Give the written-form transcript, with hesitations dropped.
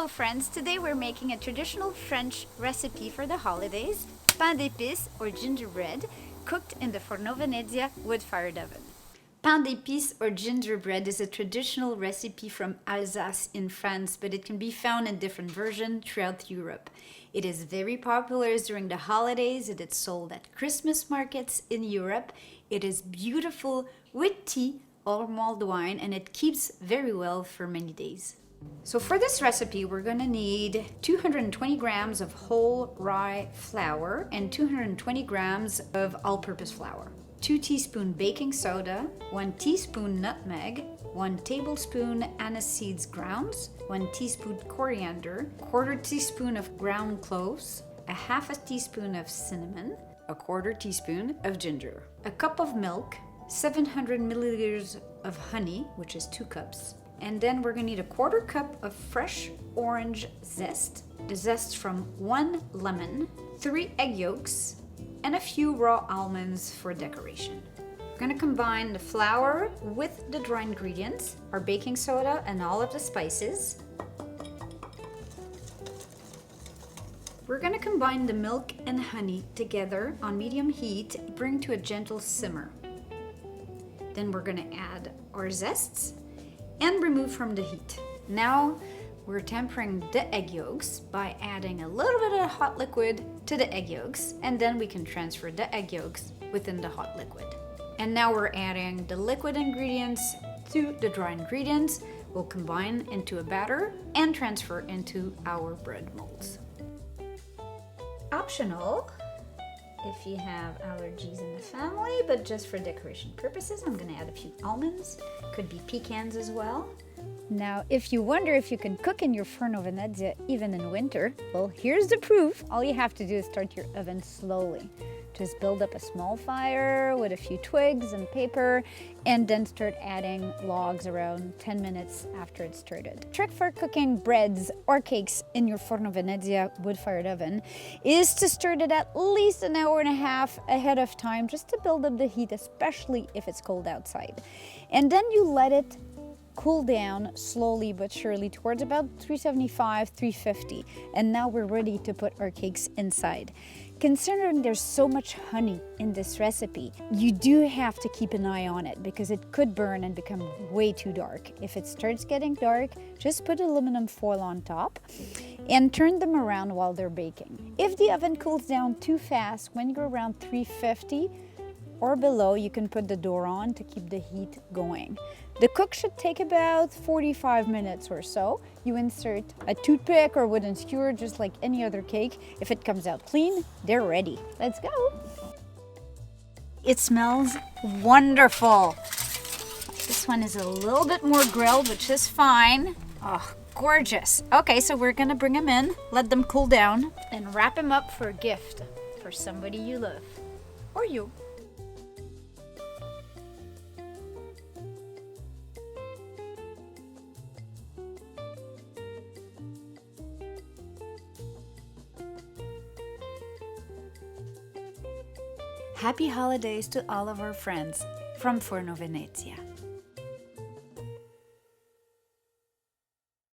Hello friends, today we're making a traditional French recipe for the holidays, pain d'épices or gingerbread, cooked in the Forno Venetzia wood-fired oven. Pain d'épices or gingerbread is a traditional recipe from Alsace in France, but it can be found in different versions throughout Europe. It is very popular during the holidays. It is sold at Christmas markets in Europe. It is beautiful with tea or mulled wine, and it keeps very well for many days. So for this recipe, we're going to need 220 grams of whole rye flour and 220 grams of all-purpose flour, 2 teaspoons baking soda, 1 teaspoon nutmeg, 1 tablespoon anise seeds grounds, 1 teaspoon coriander, 1/4 teaspoon of ground cloves, a 1/2 teaspoon of cinnamon, a 1/4 teaspoon of ginger, a cup of milk, 700 milliliters of honey, which is 2 cups, and then we're going to need a 1/4 cup of fresh orange zest, the zest from 1 lemon, 3 egg yolks, and a few raw almonds for decoration. We're going to combine the flour with the dry ingredients, our baking soda, and all of the spices. We're going to combine the milk and honey together on medium heat, bring to a gentle simmer. Then we're going to add our zests and remove from the heat. Now we're tempering the egg yolks by adding a little bit of hot liquid to the egg yolks, and then we can transfer the egg yolks within the hot liquid. And now we're adding the liquid ingredients to the dry ingredients. We'll combine into a batter and transfer into our bread molds. Optional if you have allergies in the family, but just for decoration purposes, I'm going to add a few almonds. Could be pecans as well. Now, if you wonder if you can cook in your Forno Venetzia even in winter, well, here's the proof. All you have to do is start your oven slowly. Just build up a small fire with a few twigs and paper, and then start adding logs around 10 minutes after it's started. Trick for cooking breads or cakes in your Forno Venetzia wood-fired oven is to start it at least an hour and a half ahead of time, just to build up the heat, especially if it's cold outside. And then you let it cool down slowly but surely towards about 375, 350. And now we're ready to put our cakes inside. Considering there's so much honey in this recipe, you do have to keep an eye on it because it could burn and become way too dark. If it starts getting dark, just put aluminum foil on top and turn them around while they're baking. If the oven cools down too fast, when you're around 350 or below, you can put the door on to keep the heat going. The cook should take about 45 minutes or so. You insert a toothpick or wooden skewer just like any other cake. If it comes out clean, they're ready. Let's go. It smells wonderful. This one is a little bit more grilled, which is fine. Oh, gorgeous. Okay, so we're gonna bring them in, let them cool down, and wrap them up for a gift for somebody you love or you. Happy holidays to all of our friends from Forno Venetzia.